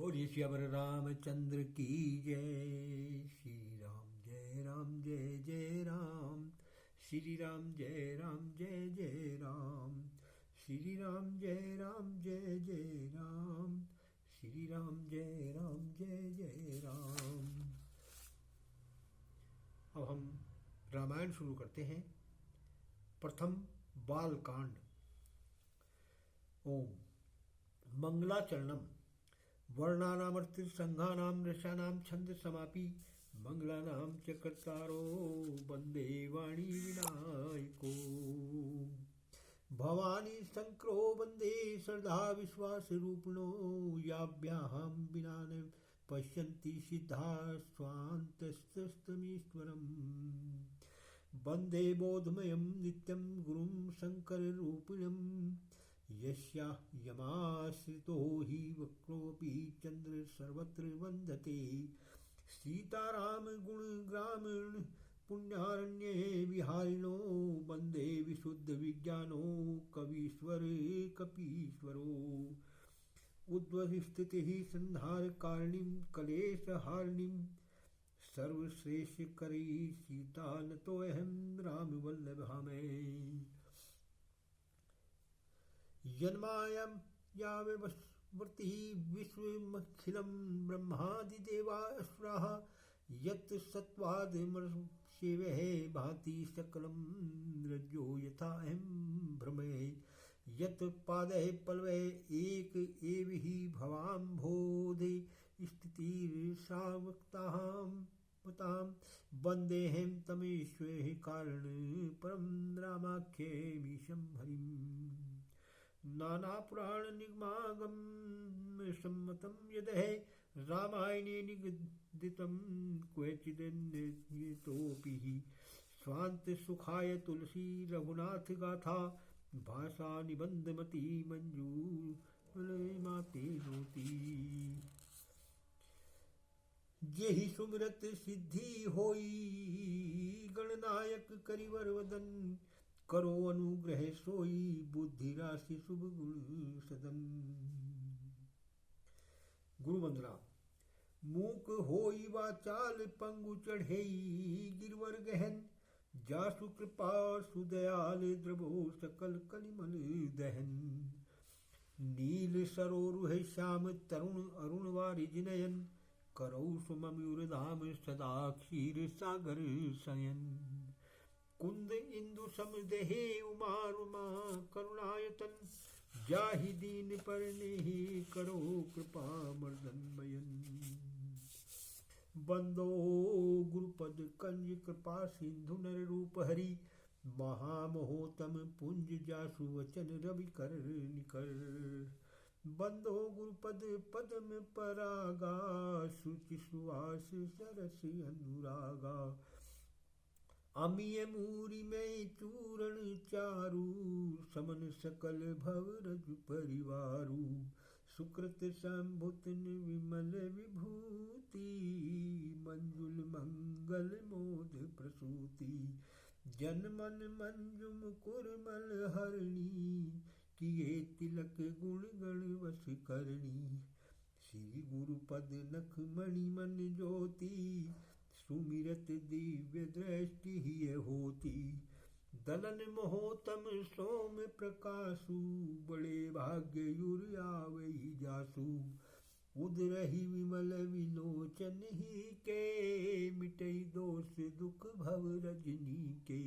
बोलिए श्यावर रामचंद्र की जय। श्री राम जय राम जय जय राम। श्री राम जय राम जय जय राम। श्री राम जय राम जय जय राम। श्री राम जय राम जय जय राम। अब हम रामायण शुरू करते हैं। प्रथम बालकांड। ओम मंगलाचरणम वर्णानामर्तिसंघानां रसानां छंद समापि मंगलानां च कर्तारो वंदे वाणी विनायको। भवानी शंकरो वंदे श्रद्धा विश्वास रूपिणो याभ्यां विना न पश्यन्ति सिद्धा स्वान्तस्तमीश्वरम्। वंदे बोधमयं नित्यं गुरुं शंकररूपिणम् यस्या यमाश्रितो हि वक्रोऽपि चंद्र सर्वत्र वन्दते। सीताराम गुणग्रामीण पुण्यारण्ये विहारिणो वन्दे विशुद्ध विज्ञानो कवीश्वर कपीश्वरो। उद्वहस्थितिः संहारकारिणीं कलेशहारिणीं सर्वश्रेष्ठकरी सीता नतोऽहं रामवल्लभामहे। यन्मायं याववर्ती विश्वमखिलं ब्रह्मादिदेवासुराः यत् सत्त्वादमर्त्येवः भाति सकलं रज्जो यथा अहं भ्रमये। यत् पादैः पल्लवैः एक एव हि भवाम्भोधे स्थितिर्सावक्तां पतां वन्देऽहं तमेश्वरः कारण परं रामाख्यमीशं हरिम्। नानापुराण निगमागम सम्मतं यदः रामायणे निगदितं क्वचिदन्यतोऽपि स्वान्त सुखाय तुलसी रघुनाथ गाथा भाषा निबंधमती मंजूलमाते नोती। जेहि सुमिरत सिद्धि होई गणनायक करिवर वदन करो अनुग्रह सोई बुद्धि राशि शुभ गुण सदन। गुरु वंदना। मूक होई वाचाल पंगु चढ़ेई गिरवर गहन जासु कृपा सुदयाल द्रवो सकल कलिमल दहन। नील सरोरुह श्याम तरुण अरुण वारिज नयन करौ सुमयूर धाम सदा क्षीर सागर शयन। कुंद इंदु समदेहे उमा रुमा करुणायतन जाहि दीन पर नेहि करो कृपा मर्दनमयन। बंदो गुरुपद कंज कृपा सिंधु नर रूप हरि महामहोतम पुंज जासु वचन रवि कर निकर। बंदो गुरुपद पद्म परागा शुचि सुवास सरस अनुरागा। अमीय मूरी में चूरण चारु समन सकल भव रज परिवारु। सुकृत संभुत विमल विभूति मंजुल मंगल मोद प्रसूति। जन मन मंजुम कुरमल हरणी किए तिलक गुण गण वश करणी। श्री गुरुपद नख मणि मन ज्योति सुमिरत दिव्य दृष्टि ही होती। दलन मोहोतम सोम प्रकाशु बड़े भाग्य युर आवई जासु। उदरहि विमल विलोचन ही के मिटई दोष दुख भव रजनी के।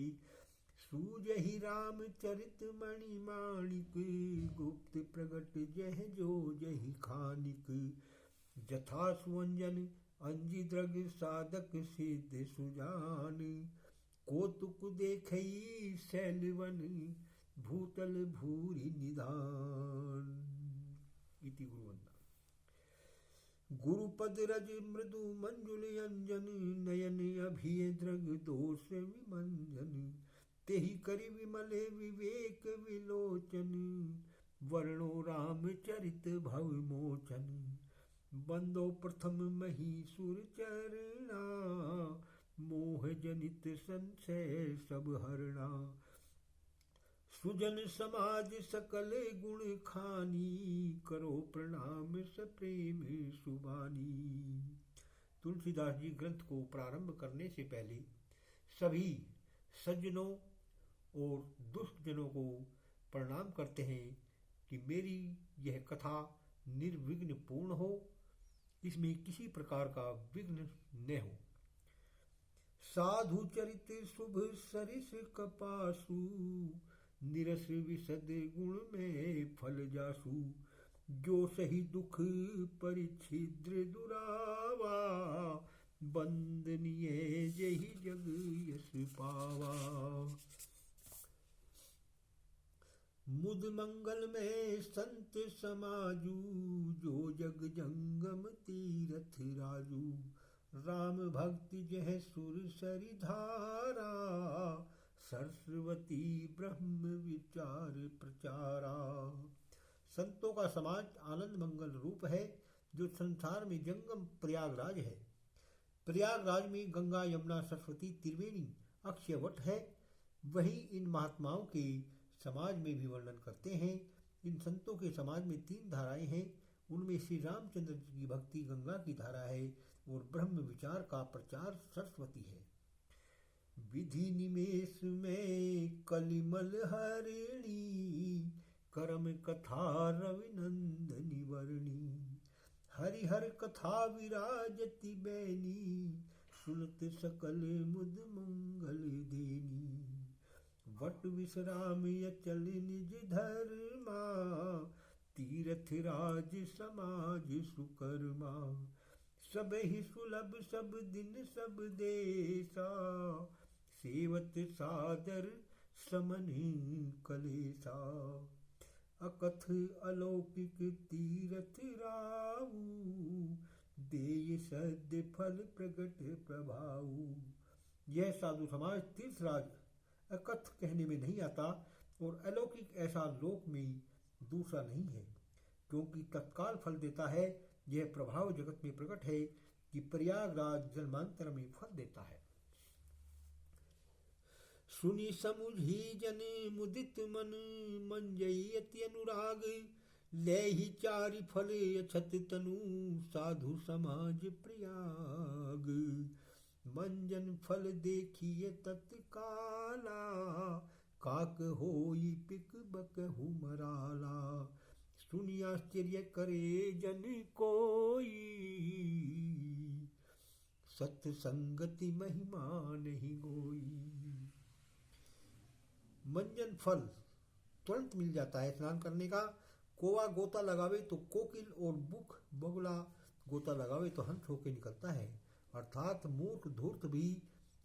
सूजहि राम चरित मणि माणिक गुप्त प्रगट जह जो जहि खानिक। जथा सुअंजन अंजी द्रग साधक सिद्ध सुजान कौतुक देखई शैलवन भूतल भूरि निधान। इति गुरुवंदना। गुरुपद रज मृदु मंजुल अंजन नयन अभिय द्रग दोष विमंजन। तेहि करि विमले विवेक विलोचन वर्णो राम चरित भव मोचन। बंदो प्रथम महीसुर चरणा मोह जनित संशय सब हरणा। सुजन समाज सकल गुण खानी, करो प्रणाम सप्रेम सुबानी। तुलसीदास जी ग्रंथ को प्रारंभ करने से पहले सभी सज्जनों और दुष्टजनों को प्रणाम करते हैं कि मेरी यह कथा निर्विघ्न पूर्ण हो, इसमें किसी प्रकार का विघ्न न हो। साधु चरित शुभ सरिस कपासु, निरस विशद गुण में फल जासु। जो सही दुख परिच्छिद्र दुरावा, बंदनीय जही जग यश पावा। मुद मंगल में संत समाजू, जो जग जंगम तीरथ राजू। राम भक्ति जह सुर सरि धारा, सरस्वती ब्रह्म विचार प्रचारा। संतों का समाज आनंद मंगल रूप है, जो संसार में जंगम प्रयागराज है। प्रयागराज में गंगा यमुना सरस्वती त्रिवेणी अक्षयवट है। वही इन महात्माओं के समाज में भी वर्णन करते हैं। इन संतों के समाज में 3 धाराएं हैं। उनमें श्री रामचंद्र जी की भक्ति गंगा की धारा है और ब्रह्म विचार का प्रचार सरस्वती है। विधि निमेष में कलिमल हरिणी, करम कथा रविनंदनी वर्णी। हरिहर कथा विराजति बैनी, सुनत सकल मुद मंगल देनी। वट विश्राम अचल निज धर्मा, तीर्थ राज समाज सुकर्मा। सब ही सुलभ सब दिन सब देशा, सेवत सादर समन कलेसा। अकथ अलौकिक तीरथ राऊ, देय सद्य फल प्रगट प्रभाऊ। यह साधु समाज तीर्थराज अकथ कहने में नहीं आता और अलौकिक ऐसा लोक में दूसरा नहीं है, क्योंकि तत्काल फल देता है। यह प्रभाव जगत में प्रकट है कि प्रयागराज जन्मांतर में फल देता है। सुनी समुझी जन मुदित मन, मंजई अति अनुराग। ले ही चारि फल अछत तनु, साधु समाज प्रयाग। मंजन फल देखिए तत्काला, काक होई पिक बकहु मराला। सुनी आश्चर्य करे जन कोई, सत्संगति महिमा नहीं गोई। मंजन फल तुरंत मिल जाता है स्नान करने का। कोवा गोता लगावे तो कोकिल और बुक बगुला गोता लगावे तो हंस होके निकलता है। अर्थात मूर्ख धूर्त भी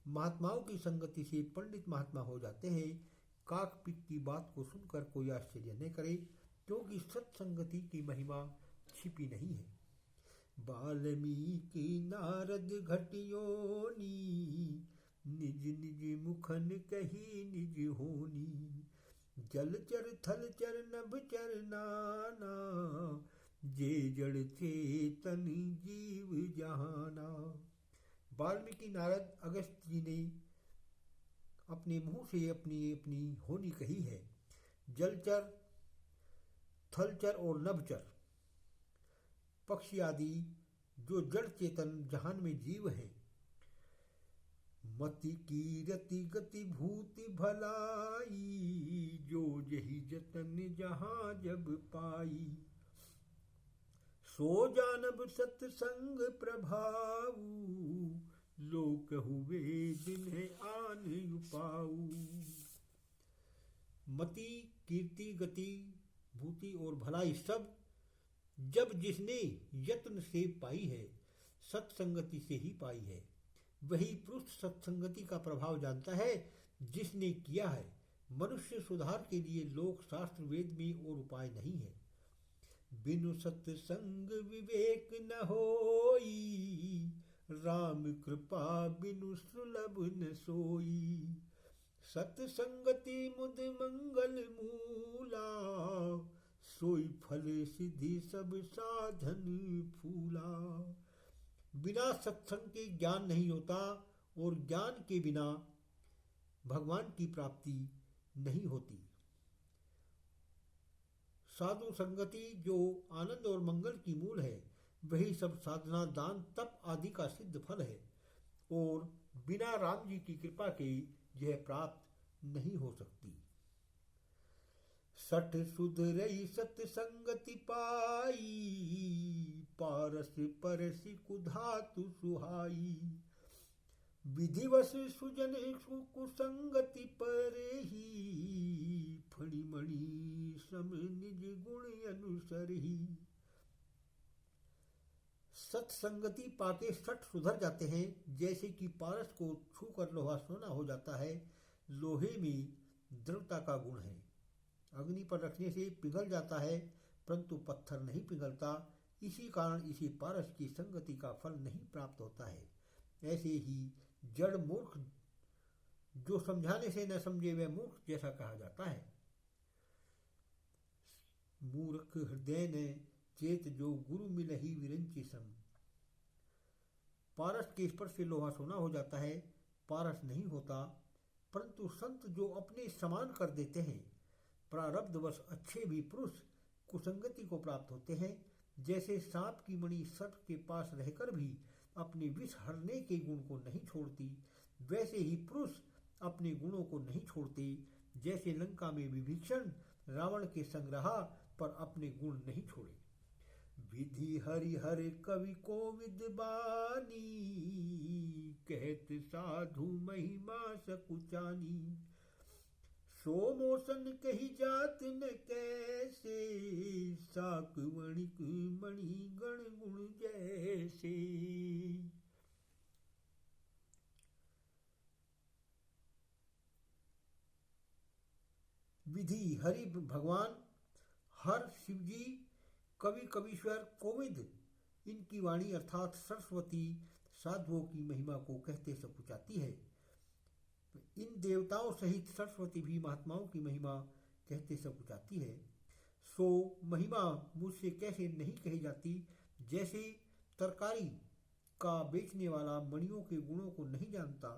महात्माओं की संगति से पंडित महात्मा हो जाते हैं। काक पिक की बात को सुनकर कोई आश्चर्य न करे, क्योंकि सत्संगति की महिमा छिपी नहीं है। वाल्मीकि नारद घटियोनी, निज निज मुखन कही निज होनी। जलचर थलचर नभचर नाना, जे जड़ चेतन जीव जहाना। वाल्मीकि नारद अगस्त जी ने अपने मुंह से अपनी अपनी होनी कही है। जलचर थलचर और नभचर पक्षी आदि जो जड़ चेतन जहान में जीव हैं। मति की रति गति भूति भलाई, जो जही जतन जहां जब पाई। सो जानब सत्संग प्रभाऊ, लोक हुए जिन्हें आन पाऊ। मति कीर्ति गति भूति और भलाई सब जब जिसने यत्न से पाई है, सत्संगति से ही पाई है। वही पुरुष सत्संगति का प्रभाव जानता है जिसने किया है। मनुष्य सुधार के लिए लोक शास्त्र वेद में और उपाय नहीं है। बिनु सत्संग विवेक न होई, राम कृपा बिनु सुलभ न सोई। सत्संगति मुद मंगल मूला, सोई फल सिद्धि सब साधन फूला। बिना सत्संग के ज्ञान नहीं होता और ज्ञान के बिना भगवान की प्राप्ति नहीं होती। साधु संगति जो आनंद और मंगल की मूल है, वही सब साधना, दान, तप आदि का सिद्ध फल है और बिना राम जी की कृपा के यह प्राप्त नहीं हो सकती। सठ सुधरई सत्संगति पाई, पारस परस कुधातु सुहाई। विधिवश सुजन कुसंगति पर ही, फणिमणि सम निज गुण अनुसर ही। सत्संगति पाके सठ सुधर जाते हैं, जैसे कि पारस को छूकर लोहा सोना हो जाता है। लोहे में दृढ़ता का गुण है, अग्नि पर रखने से पिघल जाता है, परंतु पत्थर नहीं पिघलता। इसी कारण इसे पारस की संगति का फल नहीं प्राप्त होता है। ऐसे ही जड़ मूर्ख, जो समझाने से न समझे वह मूर्ख जैसा कहा जाता है। मूर्ख हृदय ने चेत जो गुरु मिलहि विरंचि सम। पारस के स्पर्श से लोहा सोना हो जाता है, पारस नहीं होता। परंतु संत जो अपने समान कर देते हैं, प्रारब्धवश अच्छे भी पुरुष कुसंगति को प्राप्त होते हैं। जैसे सांप की मणि सर्प के पास रहकर भी अपने विष हरने के गुण को नहीं छोड़ती, वैसे ही पुरुष अपने गुणों को नहीं छोड़ते। जैसे लंका में विभीषण रावण के संग रहा पर अपने गुण नहीं छोड़े। विधि हरिहर कवि को विद्वानी, कहत साधु महिमा सकुचानी। सो मोसन कही जात न कैसे, साक वणिक मणि गण गुण जैसे। विधि हरि भगवान, हर शिवजी, कवि कवीश्वर, कोविद, इनकी वाणी अर्थात सरस्वती साधुओं की महिमा को कहते सकुचाती है। इन देवताओं सहित सरस्वती भी महात्माओं की महिमा कहते सकुचाती है। सो महिमा मुझसे कैसे नहीं कही जाती। जैसे तरकारी का बेचने वाला मणियों के गुणों को नहीं जानता,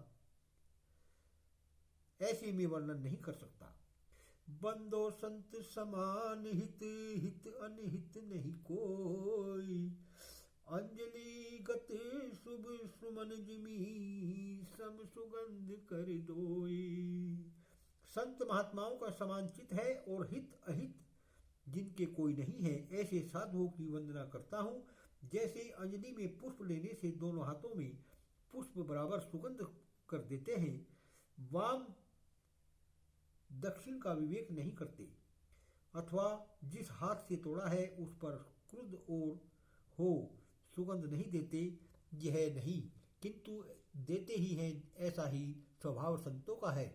ऐसे में वर्णन नहीं कर सकता। बंदो संत समान हित, हित अनहित नहीं कोई। अंजलि गत शुभ सुमन जिमी, सम सुगंध कर दोई। संत महात्माओं का समान चित है और हित अहित जिनके कोई नहीं है, ऐसे साधुओं की वंदना करता हूँ। जैसे अंजलि में पुष्प लेने से दोनों हाथों में पुष्प बराबर सुगंध कर देते हैं, वाम दक्षिण का विवेक नहीं करते, अथवा जिस हाथ से तोड़ा है उस पर क्रुद्ध और हो सुगंध नहीं देते, यह नहीं किंतु देते ही हैं, ऐसा ही स्वभाव संतों का है।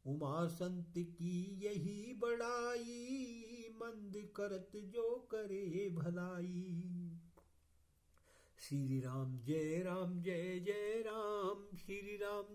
उमा संत की यही बड़ाई, मंद करत जो करे भलाई। श्री राम जय जय राम, श्री राम।